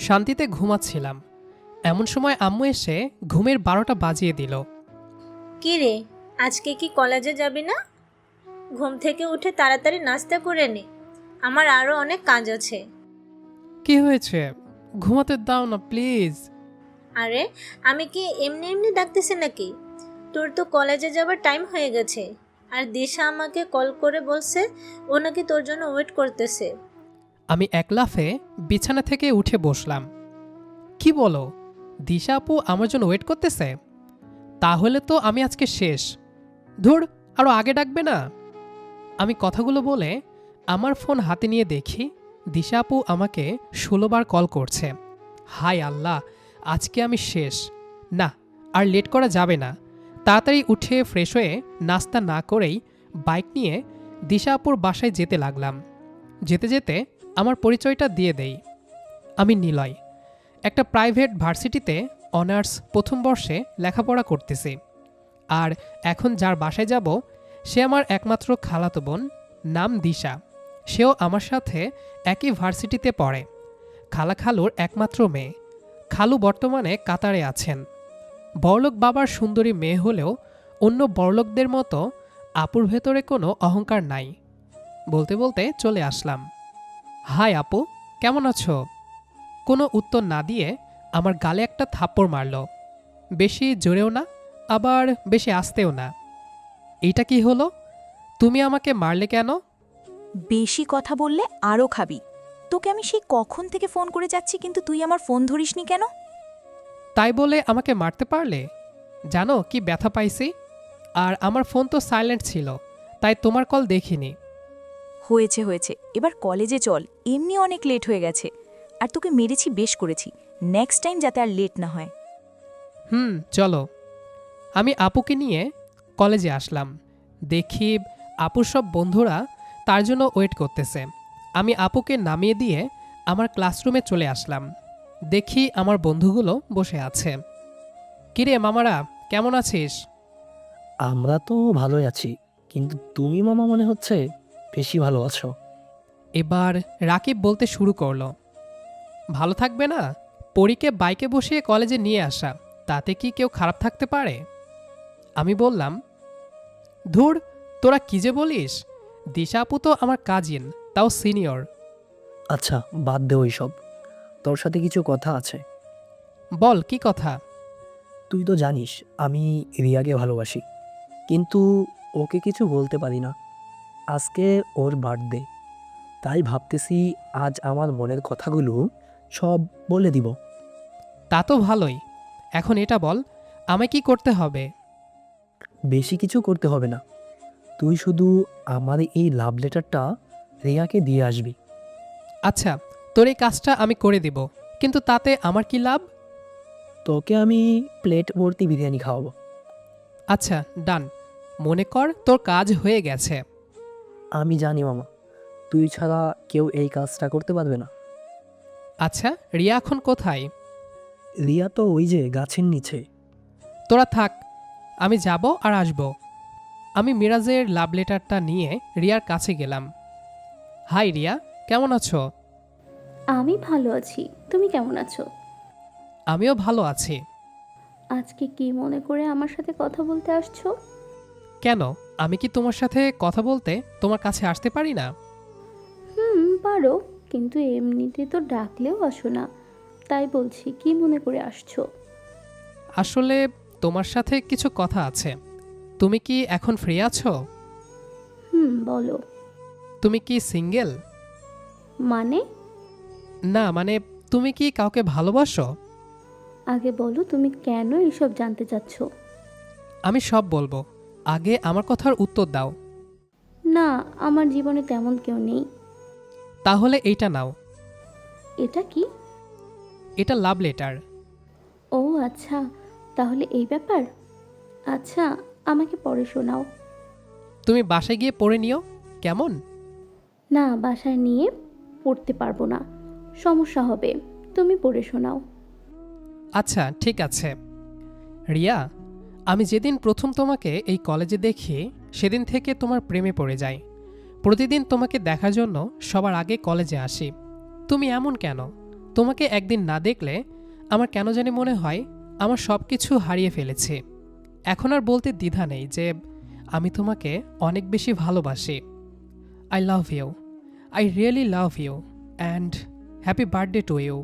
শান্তিতে ঘুমাচ্ছিলাম। এমন সময় আম্মু এসে ঘুমের 12টা বাজিয়ে দিল। কি রে, আজকে কি কলেজে যাবি না? ঘুম থেকে উঠে তাড়াতাড়ি নাস্তা করে নে, আমার আরও অনেক কাজ আছে। কি হয়েছে? ঘুমাতে দাও না প্লিজ। আরে, আমি কি এমনি এমনি ডাকতেছি নাকি? তোর তো কলেজে যাবার টাইম হয়ে গেছে। আর দিশা আমাকে কল করে বলছে ও নাকি তোর জন্য ওয়েট করতেছে। আমি এক লাফে বিছানা থেকে উঠে বসলাম। কি বলো? দিশা আপু আমার জন্য ওয়েট করতেছে? তাহলে তো আমি আজকে শেষ। ধুর, আরও আগে ডাকবে না? আমি কথাগুলো বলে আমার ফোন হাতে নিয়ে দেখি দিশা আপু আমাকে 16বার কল করছে। হায় আল্লাহ, আজকে আমি শেষ। না, আর লেট করা যাবে না। তাড়াতাড়ি উঠে ফ্রেশ হয়ে নাস্তা না করেই বাইক নিয়ে দিশা আপুর বাসায় যেতে লাগলাম। যেতে যেতে আমার পরিচয়টা দিয়ে দেই। আমি নিলয়, একটা প্রাইভেট ভার্সিটিতে অনার্স প্রথম বর্ষে লেখাপড়া করতেছি। আর এখন যার বাসায় যাব সে আমার একমাত্র খালাতো বোন, নাম দিশা। সেও আমার সাথে একই ভার্সিটিতে পড়ে। খালা খালুর একমাত্র মেয়ে। খালু বর্তমানে কাতারে আছেন। বড়লোক বাবার সুন্দরী মেয়ে হলেও অন্য বড়লোকদের মতো আপুর ভেতরে কোনো অহংকার নাই। বলতে বলতে চলে আসলাম। হাই আপু, কেমন আছো? কোনো উত্তর না দিয়ে আমার গালে একটা থাপ্পড় মারল। বেশি জোরেও না, আবার বেশি আস্তেও না। এইটা কি হলো? তুমি আমাকে মারলে কেন? বেশি কথা বললে আরও খাবি। তোকে আমি সেই কখন থেকে ফোন করে যাচ্ছি, কিন্তু তুই আমার ফোন ধরিসনি কেন? তাই বলে আমাকে মারতে পারলে? জানো কি ব্যথা পাইছি? আর আমার ফোন তো সাইলেন্ট ছিল, তাই তোমার কল দেখিনি। হয়েছে হয়েছে, এবার কলেজে চল, এমনি অনেক লেট হয়ে গেছে। আর তোকে মেরেছি বেশ করেছি, নেক্সট টাইম যাতে আর লেট না হয়। চলো। আমি আপুকে নিয়ে কলেজে আসলাম। দেখি আপুর সব বন্ধুরা তার জন্য ওয়েট করতেছে। আমি আপুকে নামিয়ে দিয়ে আমার ক্লাসরুমে চলে আসলাম। দেখি আমার বন্ধুগুলো বসে আছে। কিরে মামারা, কেমন আছিস? আমরা তো ভালোই আছি, কিন্তু তুমি মামা মনে হচ্ছে বেশি ভালো আছো। এবার রাকিব বলতে শুরু করলো। ভালো থাকবে না? পরীকে বাইকে বসিয়ে কলেজে নিয়ে আসা, তাতে কি কেউ খারাপ থাকতে পারে? আমি বললাম, ধুর, তোরা কি যে বলিস? দিশা আপু তো আমার কাজিন, তাও সিনিয়র। আচ্ছা, বাদ দে ওইসব। তোর সাথে কিছু কথা আছে। বল, কি কথা? তুই তো জানিস আমি রিয়াকে ভালোবাসি, কিন্তু ওকে কিছু বলতে পারি না। আজকে ওর বার্থডে, তাই ভাবতেছি আজ আমার মনের কথাগুলো সব বলে দিব। তা তো ভালোই। এখন এটা বল, আমায় কি করতে হবে? বেশি কিছু করতে হবে না, তুই শুধু আমার এই লাভ লেটারটা রিয়াকে দিয়ে আসবি। আচ্ছা, তোর এই কাজটা আমি করে দিব, কিন্তু তাতে আমার কি লাভ? তোকে আমি প্লেট ভর্তি বিরিয়ানি খাওয়াবো। আচ্ছা, ডান। মনে কর তোর কাজ হয়ে গেছে। আমি জানি মামা, তুই ছাড়া কেউ এই কাজটা করতে পারবে না। আচ্ছা, রিয়া এখন কোথায়? রিয়া তো ওই যে গাছের নিচে। তোরা থাক, আমি যাব আর আসব। আমি মিরাজের লাভ লেটারটা নিয়ে রিয়ার কাছে গেলাম। হাই রিয়া, কেমন আছো? আমি ভালো আছি, তুমি কেমন আছো? আমিও ভালো আছি। আজকে কি মনে করে আমার সাথে কথা বলতে আসছো? কেন, আমি কি তোমার সাথে কথা বলতে তোমার কাছে আসতে পারি না? পারো, কিন্তু এমনিতে তো ডাকলেও আসো না। তাই বলছি, কি মনে করে আসছো? আসলে তোমার সাথে কিছু কথা আছে। তুমি কি এখন ফ্রি আছো? বলো। তুমি কি সিঙ্গেল? মানে? না মানে, তুমি কি কাউকে ভালোবাসো? আগে বলো, তুমি কেন এইসব জানতে চাচ্ছ? আমি সব বলবো, আগে আমার কথার উত্তর দাও। না, আমার জীবনে তেমন কেউ নেই। তাহলে এইটা নাও। এটা কি? এটা লাভ লেটার। ও আচ্ছা, তাহলে এই ব্যাপার। আচ্ছা, আমাকে পড়ে শোনাও। তুমি বাসায় গিয়ে পড়ে নিও, কেমন? না, বাসায় নিয়ে পড়তে পারবো না, সমস্যা হবে। তুমি পড়ে শোনাও। আচ্ছা ঠিক আছে। রিয়া, আমি যেদিন প্রথম তোমাকে এই কলেজে দেখি সেদিন থেকে তোমার প্রেমে পড়ে যাই। প্রতিদিন তোমাকে দেখার জন্য সবার আগে কলেজে আসি। তুমি এমন কেন? তোমাকে একদিন না দেখলে আমার কেন জানি মনে হয় আমার সব কিছু হারিয়ে ফেলেছি। এখন আর বলতে দ্বিধা নেই যে আমি তোমাকে অনেক বেশি ভালোবাসি। I love you, I really love you and happy birthday to you.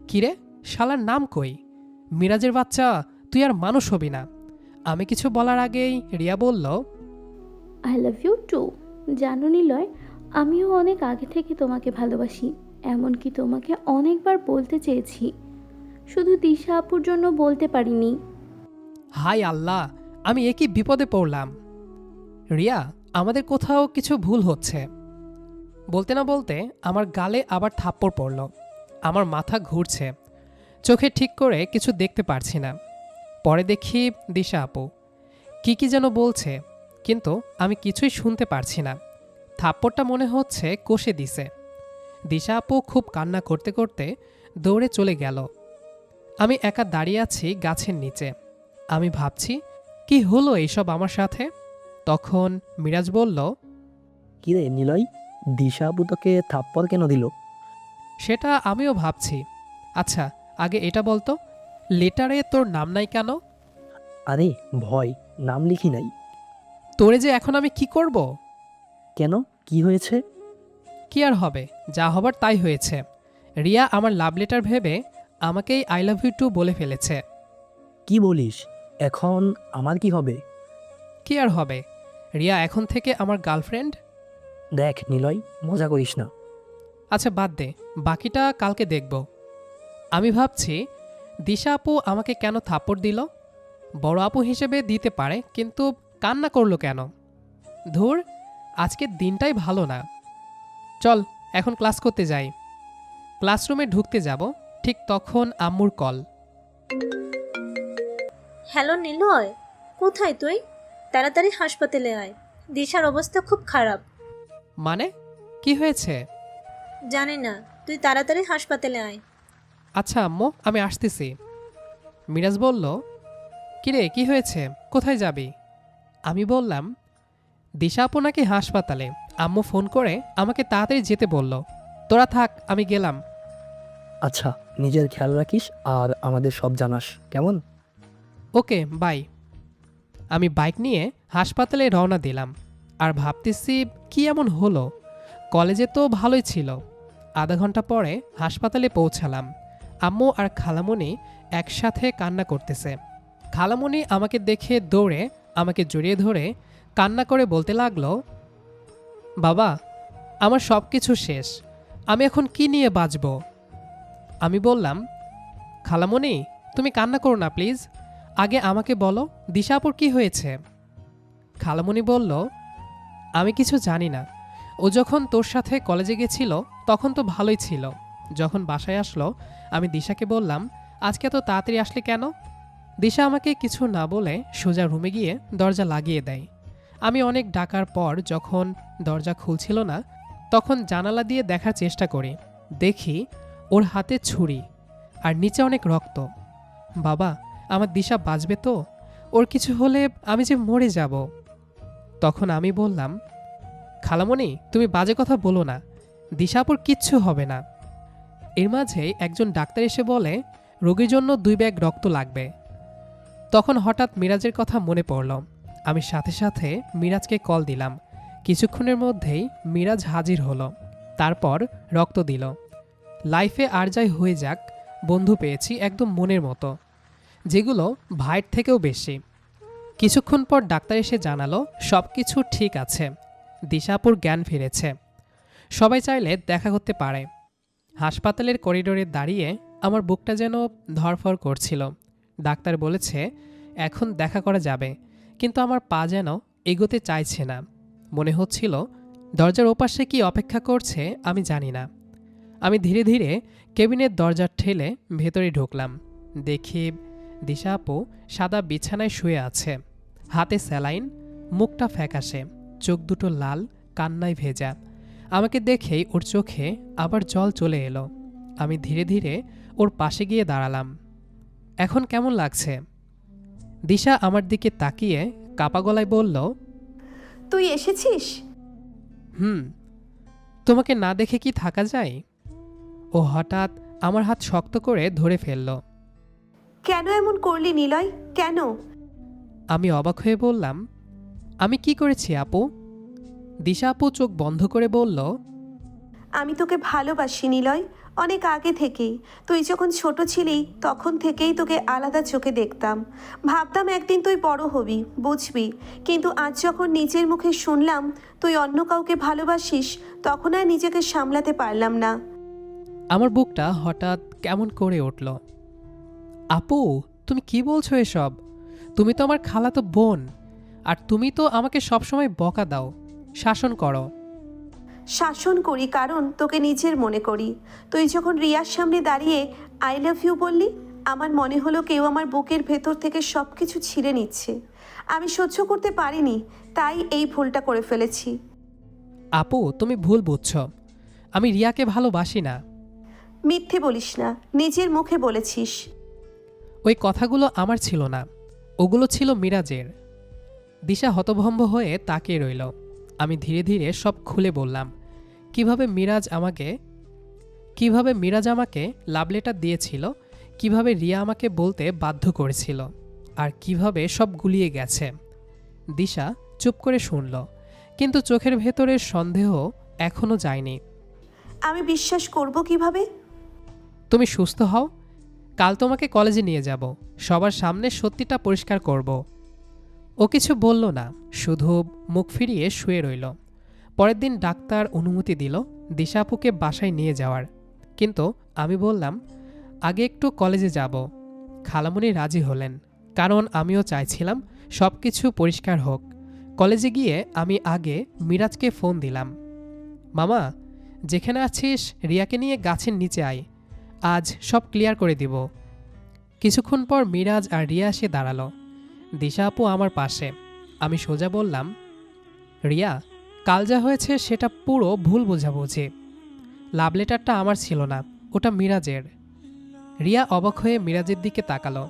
কিরে, শালার নাম কই? মিরাজের বাচ্চা, তুই আর মানুষ হবি না। আমি কিছু বলার আগেই রিয়া বলল, আই লাভ ইউ টু। জানো নিলয়, আমিও অনেক আগে থেকে তোমাকে ভালোবাসি, এমনকি তোমাকে অনেকবার বলতে চেয়েছি, শুধু দিশা আপুর জন্য বলতে পারিনি। হাই আল্লাহ, আমি একই বিপদে পড়লাম। রিয়া, আমাদের কোথাও কিছু ভুল হচ্ছে। বলতে না বলতে আমার গালে আবার থাপ্পড় পড়ল। আমার মাথা ঘুরছে, চোখে ঠিক করে কিছু দেখতে পারছি না। পরে দেখি দিশা আপু কি যেন বলছে, কিন্তু আমি কিছুই শুনতে পারছি না। থাপ্পড়টা মনে হচ্ছে কষে দিছে। দিশা আপু খুব কান্না করতে করতে দৌড়ে চলে গেল। আমি একা দাঁড়িয়ে আছি গাছের নিচে। আমি ভাবছি কি হলো এইসব আমার সাথে। তখন মিরাজ বলল, কিরে নিলয়, দিশা আপু তোকে থাপ্পড় কেন দিল? সেটা আমিও ভাবছি। আচ্ছা, আগে এটা বলতো, লেটারে তোর নাম নাই কেন? আরে ভয়, নাম লিখি নাই। তোরে যে এখন আমি কি করব? কেন, কি হয়েছে? কি আর হবে, যা হবার তাই হয়েছে। রিয়া আমার লাভ লেটার ভেবে আমাকেই আই লাভ ইউ টু বলে ফেলেছে। কি বলিস? এখন আমার কি হবে? কি আর হবে, রিয়া এখন থেকে আমার গার্লফ্রেন্ড। দেখ নিলয়, মজা করিস না। আচ্ছা বাদ দে, বাকিটা কালকে দেখব। আমি ভাবছি দিশা আপু আমাকে কেন থাপ্পড় দিল। বড় আপু হিসেবে দিতে পারে, কিন্তু কান্না করলো কেন? ধুর, আজকের দিনটাই ভালো না। চল এখন ক্লাস করতে যাই। ক্লাসরুমে ঢুকতে যাব, ঠিক তখন আম্মুর কল। হ্যালো নিলয়, কোথায় তুই? তাড়াতাড়ি হাসপাতালে আয়, দিশার অবস্থা খুব খারাপ। মানে, কি হয়েছে? জানি না, তুই তাড়াতাড়ি হাসপাতালে আয়। আচ্ছা আম্মু, আমি আসতেছি। মিরাজ বলল, কিরে কি হয়েছে, কোথায় যাবি? আমি বললাম, দিশা আপু নাকি হাসপাতালে, আম্মু ফোন করে আমাকে তাড়াতাড়ি যেতে বলল। তোরা থাক, আমি গেলাম। আচ্ছা, নিজের খেয়াল রাখিস আর আমাদের সব জানাস, কেমন? Okay bye. আমি বাইক নিয়ে হাসপাতালে রওনা দিলাম। আর ভাবতেছি কি এমন হলো, কলেজে তো ভালোই ছিল। আধা ঘন্টা পরে হাসপাতালে পৌঁছালাম। আম্মু আর খালামণি একসাথে কান্না করতেছে। খালামণি আমাকে দেখে দৌড়ে আমাকে জড়িয়ে ধরে কান্না করে বলতে লাগলো, বাবা, আমার সব কিছু শেষ, আমি এখন কি নিয়ে বাঁচব? আমি বললাম, খালামণি তুমি কান্না করো না প্লিজ, আগে আমাকে বলো দিশাপুর কি হয়েছে। খালামণি বলল, আমি কিছু জানি না, ও যখন তোর সাথে কলেজে গেছিল তখন তো ভালোই ছিল। যখন বাসায় আসলো আমি দিশাকে বললাম, আজকে তো তাড়াতাড়ি আসলে কেন? দিশা আমাকে কিছু না বলে সোজা রুমে গিয়ে দরজা লাগিয়ে দেয়। আমি অনেক ডাকার পর যখন দরজা খুলছিল না, তখন জানালা দিয়ে দেখার চেষ্টা করি। দেখি ওর হাতে ছুরি আর নিচে অনেক রক্ত। বাবা, আমার দিশা বাঁচবে তো? ওর কিছু হলে আমি যে মরে যাব। তখন আমি বললাম, খালামণি তুমি বাজে কথা বলো না, দিশাপুর কিচ্ছু হবে না। এর মাঝে একজন ডাক্তার এসে বলে রোগীর জন্য 2 ব্যাগ রক্ত লাগবে। তখন হঠাৎ মিরাজের কথা মনে পড়ল। আমি সাথে সাথে মিরাজকে কল দিলাম। কিছুক্ষণের মধ্যেই মিরাজ হাজির হলো, তারপর রক্ত দিল। লাইফে আর যাই হয়ে যাক, বন্ধু পেয়েছি একদম মনের মতো, যেগুলো ভাইয়ের থেকেও বেশি। কিছুক্ষণ পর ডাক্তার এসে জানালো সব কিছু ঠিক আছে, দিশাপুর জ্ঞান ফিরেছে। সবাই চাইলে দেখা করতে পারে। হাসপাতালের করিডোরে দাঁড়িয়ে আমার বুকটা যেন ধড়ফড় করছিল। ডাক্তার বলেছে এখন দেখা করা যাবে, কিন্তু আমার পা যেন এগোতে চাইছে না। মনে হচ্ছিল দরজার ওপাশে কি অপেক্ষা করছে আমি জানি না। আমি ধীরে ধীরে কেবিনের দরজা ঠেলে ভেতরে ঢুকলাম। দেখি দিশা আপু সাদা বিছানায় শুয়ে আছে, হাতে স্যালাইন, মুখটা ফ্যাকাশে, চোখ দুটো লাল, কান্নায় ভেজা। আমাকে দেখেই ওর চোখে আবার জল চলে এলো। আমি ধীরে ধীরে ওর পাশে গিয়ে দাঁড়ালাম। এখন কেমন লাগছে? দিশা আমার দিকে তাকিয়ে কাপা গলায় বলল, তুই এসেছিস? হুম। তোমাকে না দেখে কি থাকা যায়? ও হঠাৎ আমার হাত শক্ত করে ধরে ফেলল। কেন এমন করলি নিলয়, কেন? আমি অবাক হয়ে বললাম, আমি কি করেছি আপু? দিশা আপু চোখ বন্ধ করে বলল, আমি তোকে ভালোবাসি নিলয়, অনেক আগে থেকেই। তুই যখন ছোট ছিলি তখন থেকেই তোকে আলাদা চোখে দেখতাম। ভাবতাম একদিন তুই বড় হবি, বুঝবি। কিন্তু আজ যখন নিজের মুখে শুনলাম তুই অন্য কাউকে ভালোবাসিস, তখন আর নিজেকে সামলাতে পারলাম না। আমার বুকটা হঠাৎ কেমন করে উঠল। আপু, তুমি কি বলছো এসব? তুমি তো আমার খালাতো বোন, আর তুমি তো আমাকে সবসময় বকা দাও, শাসন করো। শাসন করি কারণ তোকে নিজের মনে করি। তুই যখন রিয়ার সামনে দাঁড়িয়ে আই লাভ ইউ বললি, আমার মনে হলো কেউ আমার বুকের ভেতর থেকে সব কিছু ছিঁড়ে নিচ্ছে। আমি সহ্য করতে পারিনি, তাই এই ভুলটা করে ফেলেছি। আপু, তুমি ভুল বুঝছো। আমি রিয়াকে ভালোবাসি না। মিথ্যে বলিস না, নিজের মুখে বলেছিস। ওই কথাগুলো আমার ছিল না, ওগুলো ছিল মিরাজের। দিশা হতভম্ব হয়ে তাকিয়ে রইল। আমি ধীরে ধীরে সব খুলে বললাম, কিভাবে মিরাজ আমাকে লাভ লেটার দিয়েছিল, কিভাবে রিয়া আমাকে বলতে বাধ্য করেছিল, আর কিভাবে সব গুলিয়ে গেছে। দিশা চুপ করে শুনল, কিন্তু চোখের ভেতরের সন্দেহ এখনও যায়নি। আমি বিশ্বাস করব কিভাবে? তুমি সুস্থ হও, কাল তোমাকে কলেজে নিয়ে যাব, সবার সামনে সত্যিটা পরিষ্কার করব। ও কিছু বলল না, শুধু মুখ ফিরিয়ে শুয়ে রইল। পরের দিন ডাক্তার অনুমতি দিল দিশা আপুকে বাসায় নিয়ে যাওয়ার, কিন্তু আমি বললাম আগে একটু কলেজে যাব। খালামণি রাজি হলেন, কারণ আমিও চাইছিলাম সব কিছু পরিষ্কার হোক। কলেজে গিয়ে আমি আগে মিরাজকে ফোন দিলাম, মামা যেখানে আছিস রিয়াকে নিয়ে গাছের নিচে আয়, আজ সব ক্লিয়ার করে দিব। কিছুক্ষণ পর মিরাজ আর রিয়া এসে দাঁড়ালো। দিশা আপু আমার পাশে। আমি সোজা বললাম, রিয়া, কাল যা হয়েছে সেটা পুরো ভুল বোঝাবুঝি। লাভ লেটারটা আমার ছিল না, ওটা মিরাজের। রিয়া অবাক হয়ে মিরাজের দিকে তাকালো।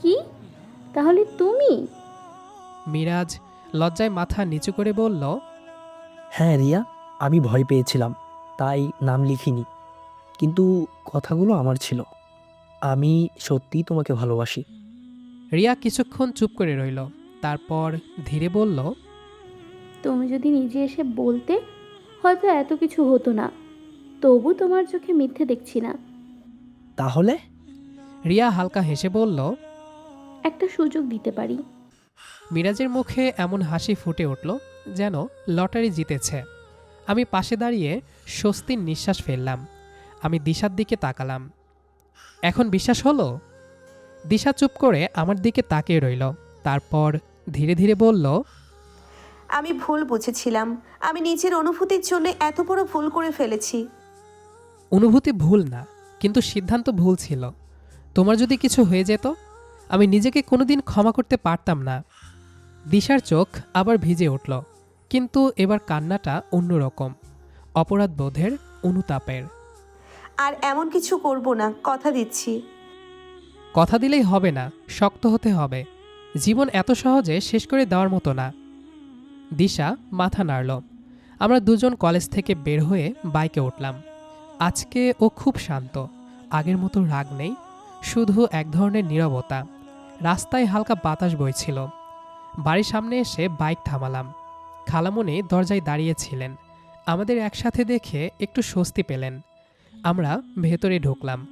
কি? তাহলে তুমি? মিরাজ লজ্জায় মাথা নিচু করে বলল, হ্যাঁ রিয়া, আমি ভয় পেয়েছিলাম, তাই নাম লিখিনি। কিন্তু কথাগুলো আমার ছিল। আমি সত্যিই তোমাকে ভালোবাসি। রিয়া কিছুক্ষণ চুপ করে রইল, তারপর ধীরে বলল, তুমি যদি নিজে এসে বলতে হয়তো এত কিছু হতো না। তবু তোমার চোখে মিথ্যে দেখছি না। তাহলে? রিয়া হালকা হেসে বলল, একটা সুযোগ দিতে পারি। মিরাজের মুখে এমন হাসি ফুটে উঠল যেন লটারি জিতেছে। আমি পাশে দাঁড়িয়ে স্বস্তির নিঃশ্বাস ফেললাম। আমি দিশার দিকে তাকালাম। এখন বিশ্বাস হলো? দিশা চুপ করে আমার দিকে তাকিয়ে রইল, তারপর ধীরে ধীরে বলল, আমি ভুল বুঝেছিলাম। আমি নিজের অনুভূতির জন্য এত বড় ভুল করে ফেলেছি। অনুভূতি ভুল না, কিন্তু সিদ্ধান্ত ভুল ছিল। তোমার যদি কিছু হয়ে যেত, আমি নিজেকে কোনোদিন ক্ষমা করতে পারতাম না। দিশার চোখ আবার ভিজে উঠল, কিন্তু এবার কান্নাটা অন্যরকম, অপরাধ বোধের, অনুতাপের। আর এমন কিছু করব না, কথা দিচ্ছি। কথা দিলেই হবে না, শক্ত হতে হবে। জীবন এত সহজে শেষ করে দেওয়ার মতো না। দিশা মাথা নাড়ল। আমরা দুজন কলেজ থেকে বের হয়ে বাইকে উঠলাম। আজকে ও খুব শান্ত, আগের মতো রাগ নেই, শুধু এক ধরনের নীরবতা। রাস্তায় হালকা বাতাস বইছিল। বাড়ির সামনে এসে বাইক থামালাম। খালামণি দরজায় দাঁড়িয়েছিলেন। আমাদের একসাথে দেখে একটু স্বস্তি পেলেন। আমরা ভেতরে ঢুকলাম।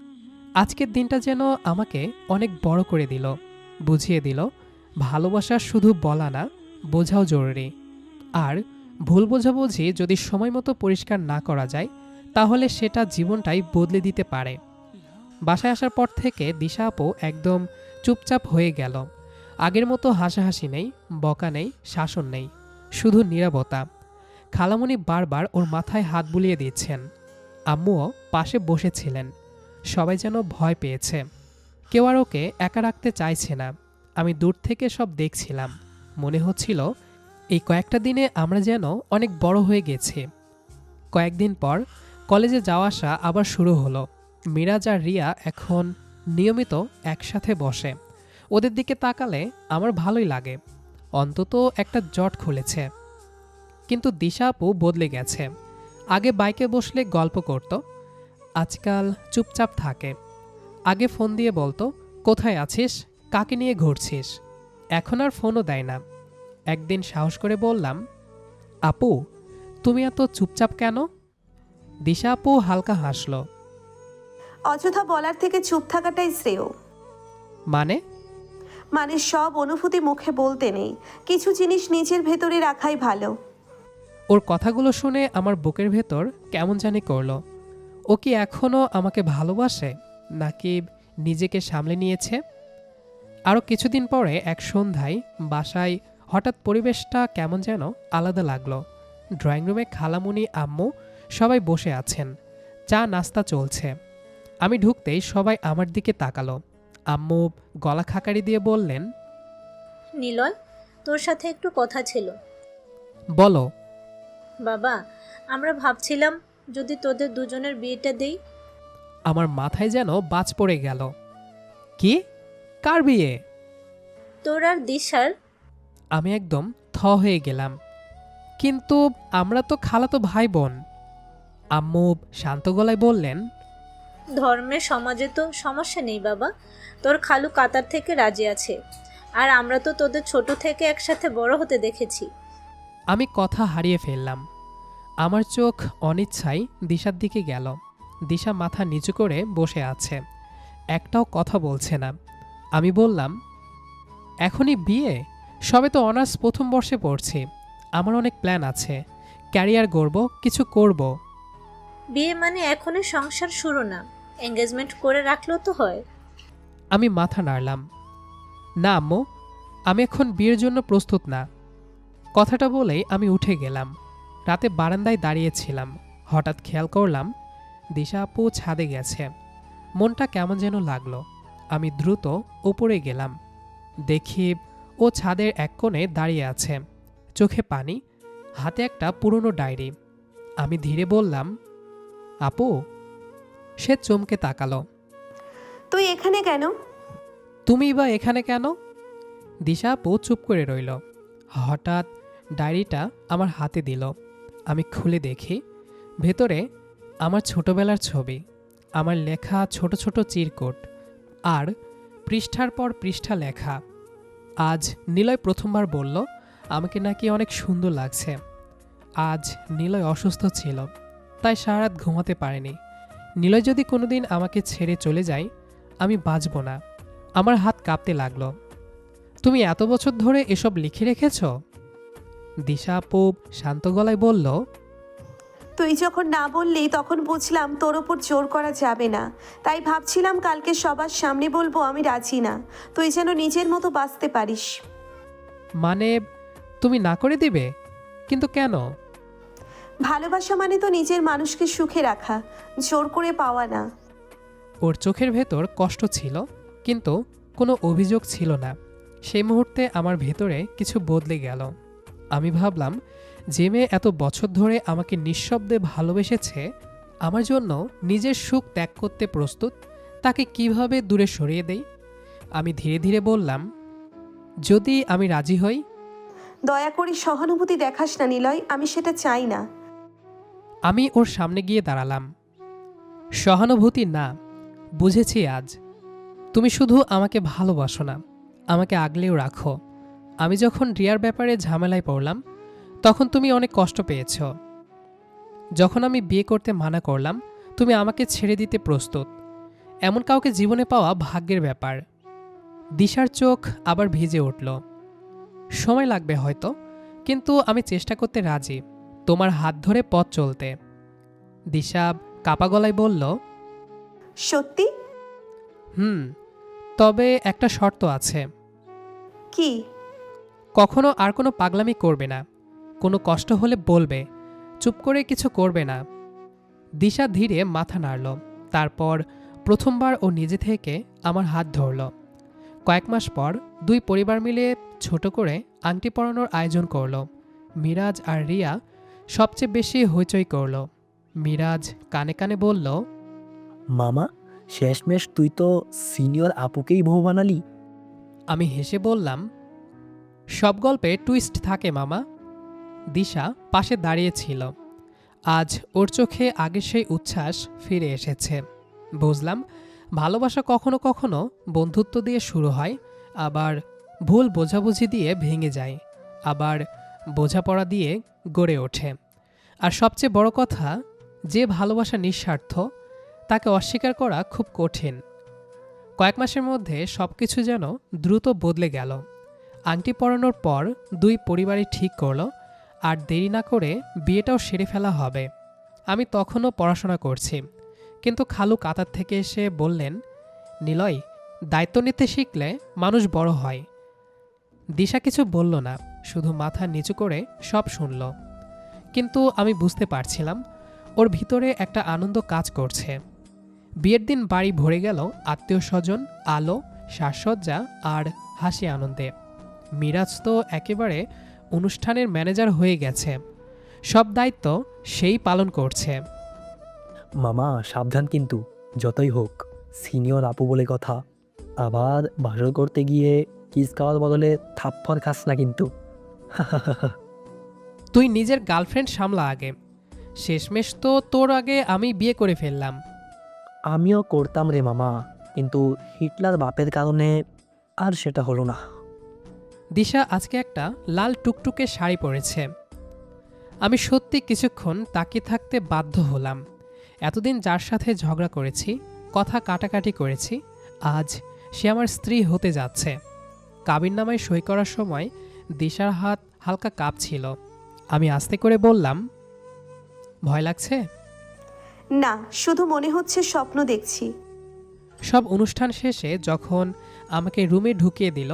আজকের দিনটা যেন আমাকে অনেক বড় করে দিল, বুঝিয়ে দিল ভালোবাসা শুধু বলা না, বোঝাও জরুরি। আর ভুল বোঝাবুঝি যদি সময় মতো পরিষ্কার না করা যায়, তাহলে সেটা জীবনটাই বদলে দিতে পারে। বাসায় আসার পর থেকে দিশা আপু একদম চুপচাপ হয়ে গেল। আগের মতো হাসাহাসি নেই, বকা নেই, শাসন নেই, শুধু নীরবতা। খালামণি বারবার ওর মাথায় হাত বুলিয়ে দিচ্ছেন। আম্মুও পাশে বসেছিলেন। সবাই যেন ভয় পেয়েছে, কেউ আর ওকে একা রাখতে চাইছে না। আমি দূর থেকে সব দেখছিলাম। মনে হচ্ছিল এই কয়েকটা দিনে আমরা যেন অনেক বড় হয়ে গেছি। কয়েকদিন পর কলেজে যাওয়া আসা আবার শুরু হলো। মিরাজ আর রিয়া এখন নিয়মিত একসাথে বসে। ওদের দিকে তাকালে আমার ভালোই লাগে, অন্তত একটা জট খুলেছে। কিন্তু দিশা আপু বদলে গেছে। আগে বাইকে বসলে গল্প করত, আজকাল চুপচাপ থাকে। আগে ফোন দিয়ে বলতো, কোথায় আছিস, কাকে নিয়ে ঘুরছিস। এখন আর ফোনও দেয় না। একদিন সাহস করে বললাম, আপু তুমি এত চুপচাপ কেন? দিশা আপু হালকা হাসল। অযথা বলার থেকে চুপ থাকাটাই শ্রেয়। মানে? মানে সব অনুভূতি মুখে বলতে নেই, কিছু জিনিস নিজের ভেতরে রাখাই ভালো। ওর কথাগুলো শুনে আমার বুকের ভেতর কেমন জানি করলো। ও কি এখনও আমাকে ভালোবাসে, নাকি নিজেকে সামলে নিয়েছে? আরও কিছুদিন পরে এক সন্ধ্যায় বাসায় হঠাৎ পরিবেশটা কেমন যেন আলাদা লাগলো। ড্রয়িং রুমে খালামুনি, আম্মু সবাই বসে আছেন, চা নাস্তা চলছে। আমি ঢুকতেই সবাই আমার দিকে তাকালো। আম্মু গলা খাকারি দিয়ে বললেন, নিলয়, তোর সাথে একটু কথা ছিল। বলো। বাবা, আমরা ভাবছিলাম যদি তোদের দুজনের বিয়েটা দেই। আমার মাথায় যেন বাজ পড়ে গেল। কি? কার বিয়ে? তোর আর দিশার। আমি একদম থ হয়ে গেলাম। কিন্তু আমরা তো খালাতো ভাই বোন। আম্মু শান্ত গলায় বললেন, ধর্মের সমাজে তো সমস্যা নেই বাবা, তোর খালু কাতার থেকে রাজি আছে। আর আমরা তো তোদের ছোট থেকে একসাথে বড় হতে দেখেছি। আমি কথা হারিয়ে ফেললাম। আমার চোখ অনিচ্ছায় দিশার দিকে গেল। দিশা মাথা নিচু করে বসে আছে, একটাও কথা বলছে না। আমি বললাম, এখনই বিয়ে? সবে তো অনার্স প্রথম বর্ষে পড়ছি। আমার অনেক প্ল্যান আছে, ক্যারিয়ার গড়ব, কিছু করব। বিয়ে মানে এখনই সংসার শুরু না, এঙ্গেজমেন্ট করে রাখলেও তো হয়। আমি মাথা নাড়লাম। না আম্মু, আমি এখন বিয়ের জন্য প্রস্তুত না। কথাটা বলেই আমি উঠে গেলাম। রাতে বারান্দায় দাঁড়িয়েছিলাম, হঠাৎ খেয়াল করলাম দিশা আপু ছাদে গেছে। মনটা কেমন যেন লাগলো। আমি দ্রুত ওপরে গেলাম। দেখি ও ছাদের এক কোণে দাঁড়িয়ে আছে, চোখে পানি, হাতে একটা পুরনো ডায়েরি। আমি ধীরে বললাম, আপু। সে চমকে তাকালো। তুই এখানে কেন? তুমি বা এখানে কেন? দিশা আপু চুপ করে রইল। হঠাৎ ডায়েরিটা আমার হাতে দিল। আমি খুলে দেখি ভেতরে আমার ছোটবেলার ছবি, আমার লেখা ছোট ছোট চিরকুট, আর পৃষ্ঠার পর পৃষ্ঠা লেখা। আজ নিলয় প্রথমবার বলল আমাকে নাকি অনেক সুন্দর লাগছে। আজ নিলয় অসুস্থ ছিল, তাই সারা রাত ঘুমাতে পারেনি। নিলয় যদি কোনোদিন আমাকে ছেড়ে চলে যায়, আমি বাঁচব না। আমার হাত কাঁপতে লাগলো। তুমি এত বছর ধরে এসব লিখে রেখেছ? দিশা আপু শান্ত গলায় বলল, তুই যখন না বললি তখন বুঝলাম তোর ওপর জোর করা যাবে না, তাই ভাবছিলাম কালকে সবার সামনে বলবো আমি রাজি না, তুই যেন নিজের মতো বাঁচতে পারিস। মানে তুমি না করে দিবে? কিন্তু কেন? ভালোবাসা মানে তো নিজের মানুষকে সুখে রাখা, জোর করে পাওয়া না। ওর চোখের ভেতর কষ্ট ছিল, কিন্তু কোনো অভিযোগ ছিল না। সেই মুহূর্তে আমার ভেতরে কিছু বদলে গেল। আমি ভাবলাম, যে মেয়ে এত বছর ধরে আমাকে নিঃশব্দে ভালোবেসেছে, আমার জন্য নিজের সুখ ত্যাগ করতে প্রস্তুত, তাকে কিভাবে দূরে সরিয়ে দেই? আমি ধীরে ধীরে বললাম, যদি আমি রাজি হই। দয়া করে সহানুভূতি দেখাস না নিলয়, আমি সেটা চাই না। আমি ওর সামনে গিয়ে দাঁড়ালাম। সহানুভূতি না, বুঝেছি আজ। তুমি শুধু আমাকে ভালোবাসো না, আমাকে আগলেও রাখো। আমি যখন রিয়ার ব্যাপারে ঝামেলায় পড়লাম, তখন তুমি অনেক কষ্ট পেয়েছ। যখন আমি বিয়ে করতে মানা করলাম, তুমি আমাকে ছেড়ে দিতে প্রস্তুত। এমন কাউকে জীবনে পাওয়া ভাগ্যের ব্যাপার। দিশার চোখ আবার ভিজে উঠল। সময় লাগবে হয়তো, কিন্তু আমি চেষ্টা করতে রাজি, তোমার হাত ধরে পথ চলতে। দিশা কাপা গলায় বলল, সত্যি? তবে একটা শর্ত আছে। কি? কখনো আর কোনো পাগলামি করবে না, কোনো কষ্ট হলে বলবে, চুপ করে কিছু করবে না। দিশা ধীরে মাথা নাড়ল। তারপর প্রথমবার ও নিজে থেকে আমার হাত ধরল। কয়েক মাস পর দুই পরিবার মিলে ছোট করে আংটি পরানোর আয়োজন করল। মিরাজ আর রিয়া সবচেয়ে বেশি হইচই করল। মিরাজ কানে কানে বলল, মামা, শেষমেশ তুই তো সিনিয়র আপুকেই বউ বানালি। আমি হেসে বললাম, সব গল্পে টুইস্ট থাকে মামা। দিশা পাশে দাঁড়িয়েছিল। আজ ওর চোখে আগের সেই উচ্ছ্বাস ফিরে এসেছে। বুঝলাম ভালোবাসা কখনো কখনো বন্ধুত্ব দিয়ে শুরু হয়, আবার ভুল বোঝাবুঝি দিয়ে ভেঙে যায়, আবার বোঝাপড়া দিয়ে গড়ে ওঠে। আর সবচেয়ে বড় কথা, যে ভালোবাসা নিঃস্বার্থ তাকে অস্বীকার করা খুব কঠিন। কয়েক মাসের মধ্যে সব কিছু যেন দ্রুত বদলে গেল। আংটি পরানোর পর দুই পরিবারই ঠিক করলো আর দেরি না করে বিয়েটাও সেরে ফেলা হবে। আমি তখনও পড়াশোনা করছি, কিন্তু খালু কাতার থেকে এসে বললেন, নিলয়, দায়িত্ব নিতে শিখলে মানুষ বড় হয়। দিশা কিছু বলল না, শুধু মাথা নিচু করে সব শুনল। কিন্তু আমি বুঝতে পারছিলাম ওর ভিতরে একটা আনন্দ কাজ করছে। বিয়ের দিন বাড়ি ভরে গেল আত্মীয় স্বজন, আলো, সাজসজ্জা আর হাসি আনন্দে। মিরাজ তো একেবারে অনুষ্ঠানের ম্যানেজার হয়ে গেছে, সব দায়িত্ব সেই পালন করছে। মামা সাবধান কিন্তু, যতই হোক সিনিয়র আপু বলে কথা। আবার ভাষণ করতে গিয়ে কিস খাওয়ার বদলে থাপ্পড় খাস না কিন্তু। তুই নিজের গার্লফ্রেন্ড সামলা আগে, শেষমেশ তো তোর আগে আমি বিয়ে করে ফেললাম। আমিও করতাম রে মামা, কিন্তু হিটলার বাপের কারণে আর সেটা হলো না। দিশা আজকে একটা লাল টুকটুকে শাড়ি পরেছে। আমি সত্যি কিছুক্ষণ তাকিয়ে থাকতে বাধ্য হলাম। এতদিন যার সাথে ঝগড়া করেছি, কথা কাটাকাটি করেছি, আজ সে আমার স্ত্রী হতে যাচ্ছে। কাবিননামায় সই করার সময় দিশার হাত হালকা কাঁপছিল। আমি আস্তে করে বললাম, ভয় লাগছে? না, শুধু মনে হচ্ছে স্বপ্ন দেখছি। সব অনুষ্ঠান শেষে যখন আমাকে রুমে ঢুকিয়ে দিল,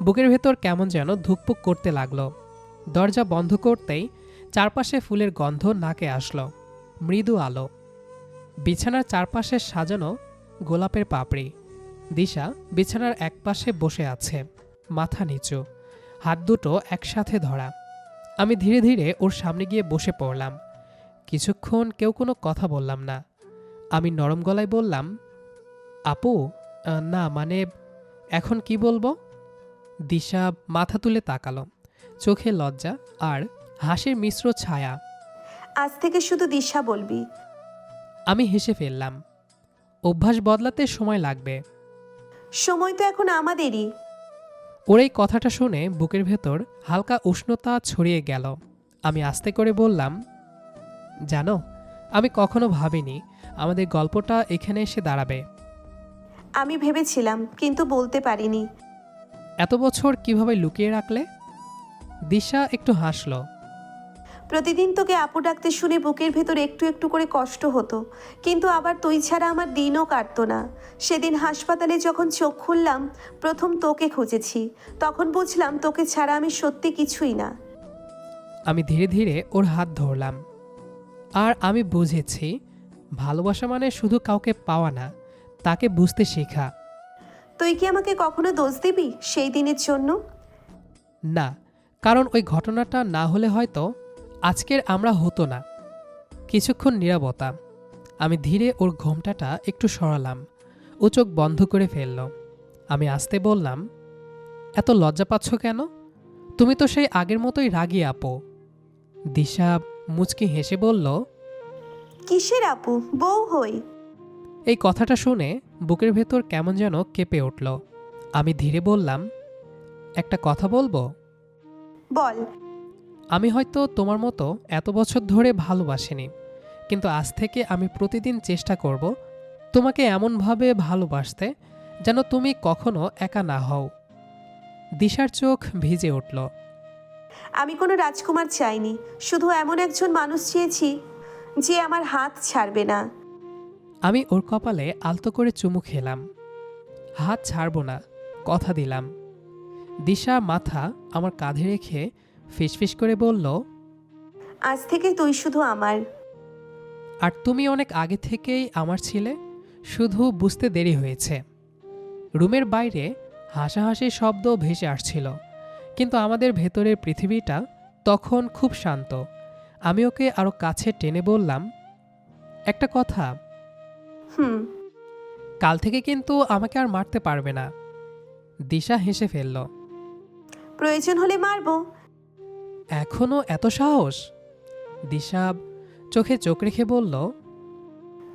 বুকের ভেতর কেমন যেন ধুকপুক করতে লাগলো। দরজা বন্ধ করতেই চারপাশে ফুলের গন্ধ নাকে আসলো, মৃদু আলো, বিছানার চারপাশে সাজানো গোলাপের পাপড়ি। দিশা বিছানার একপাশে বসে আছে, মাথা নিচু, হাত দুটো একসাথে ধরা। আমি ধীরে ধীরে ওর সামনে গিয়ে বসে পড়লাম। কিছুক্ষণ কেউ কোনো কথা বললাম না। আমি নরম গলায় বললাম, আপু, না মানে এখন কি বলবো? দিশা মাথা তুলে তাকালো, চোখে লজ্জা আর হাসির মিশ্র ছায়া। আজ থেকে শুধু দিশা বলবি। আমি হেসে ফেললাম। অভ্যাস বদলাতে সময় লাগবে। সময় তো এখন আমাদেরই। ওর এই কথাটা শুনে বুকের ভেতর হালকা উষ্ণতা ছড়িয়ে গেল। আমি আস্তে করে বললাম, জানো, আমি কখনো ভাবিনি আমাদের গল্পটা এখানে এসে দাঁড়াবে। আমি ভেবেছিলাম, কিন্তু বলতে পারিনি। এত বছর কিভাবে লুকিয়ে রাখলে? দিশা একটু হাসল। প্রতিদিন তোকে আপু ডাকতে শুনে বুকের ভেতর একটু একটু করে কষ্ট হতো, কিন্তু আবার তুই ছাড়া আমার দিনও কাটতো না। সেদিন হাসপাতালে যখন চোখ খুললাম, প্রথম তোকে খুঁজেছি। তখন বুঝলাম তোকে ছাড়া আমি সত্যি কিছুই না। আমি ধীরে ধীরে ওর হাত ধরলাম। আর আমি বুঝেছি, ভালোবাসা মানে শুধু কাউকে পাওয়া না, তাকে বুঝতে শেখা। তুই কি আমাকে কখনো দোষ দিবি সেই দিনের জন্য? না, কারণ ওই ঘটনাটা না হলে হয়তো আজকের আমরা হতো না। কিছুক্ষণ নীরবতা। আমি ধীরে ওর ঘোমটাটা একটু সরালাম। ও চোখ বন্ধ করে ফেলল। আমি আস্তে বললাম, এত লজ্জা পাচ্ছ কেন? তুমি তো সেই আগের মতোই রাগী আপু। দিশা মুচকি হেসে বলল, কিসের আপু, বউ হই। এই কথাটা শুনে বুকের ভেতর কেমন যেন কেঁপে উঠল। আমি ধীরে বললাম, একটা কথা বলবো? বল। আমি হয়তো তোমার মতো এত বছর ধরে ভালোবাসিনি, কিন্তু আজ থেকে আমি প্রতিদিন চেষ্টা করব তোমাকে এমনভাবে ভালোবাসতে যেন তুমি কখনো একা না হও। দিশার চোখ ভিজে উঠল। আমি কোনো রাজকুমার চাইনি, শুধু এমন একজন মানুষ চেয়েছি যে আমার হাত ছাড়বে না। আমি ওর কপালে আলতো করে চুমু খেলাম। হাত ছাড়ব না, কথা দিলাম। দিশা মাথা আমার কাঁধে রেখে ফিসফিস করে বলল, আজ থেকে তুই শুধু আমার। আর তুমি অনেক আগে থেকেই আমার ছিলে, শুধু বুঝতে দেরি হয়েছে। রুমের বাইরে হাসাহাসির শব্দ ভেসে আসছিল, কিন্তু আমাদের ভেতরের পৃথিবীটা তখন খুব শান্ত। আমি ওকে আরও কাছে টেনে বললাম, একটা কথা, হুম। কাল থেকে কিন্তু আমাকে আর মারতে পারবে না। দিশা হেসে ফেলল। প্রয়োজন হলে মারবো। এখনো এত সাহস? দিশা চোখে চোখ রেখে বলল,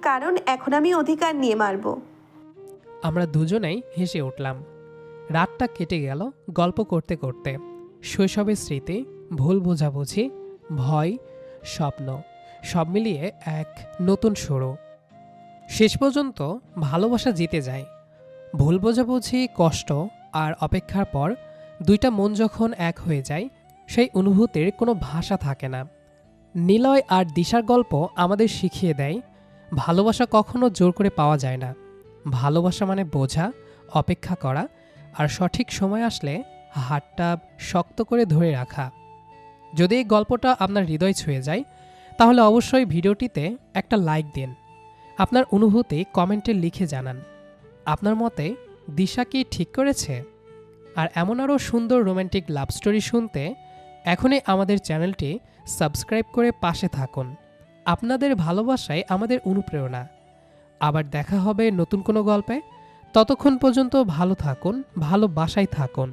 কারণ এখন আমি অধিকার নিয়ে মারবো। আমরা দুজনেই হেসে উঠলাম। রাতটা কেটে গেল গল্প করতে করতে। শৈশবের স্মৃতি, ভুল বোঝাবুঝি, ভয়, স্বপ্ন সব মিলিয়ে এক নতুন শুরু। শেষ পর্যন্ত ভালোবাসা জিতে যায়। ভুল বোঝাবুঝি, কষ্ট আর অপেক্ষার পর দুইটা মন যখন এক হয়ে যায়, সেই অনুভূতির কোনো ভাষা থাকে না। নিলয় আর দিশার গল্প আমাদের শিখিয়ে দেয় ভালোবাসা কখনো জোর করে পাওয়া যায় না। ভালোবাসা মানে বোঝা, অপেক্ষা করা আর সঠিক সময় আসলে হাতটা শক্ত করে ধরে রাখা। যদি এই গল্পটা আপনার হৃদয় ছুঁয়ে যায় তাহলে অবশ্যই ভিডিওটিতে একটা লাইক দিন। আপনার অনুভূতি কমেন্টে লিখে জানান। আপনার মতে দিশা কি ঠিক করেছে? আর এমন আরও সুন্দর রোম্যান্টিক লাভ স্টোরি শুনতে এখনই আমাদের চ্যানেলটি সাবস্ক্রাইব করে পাশে থাকুন। আপনাদের ভালোবাসায় আমাদের অনুপ্রেরণা। আবার দেখা হবে নতুন কোনো গল্পে। ততক্ষণ পর্যন্ত ভালো থাকুন, ভালোবাসায় থাকুন।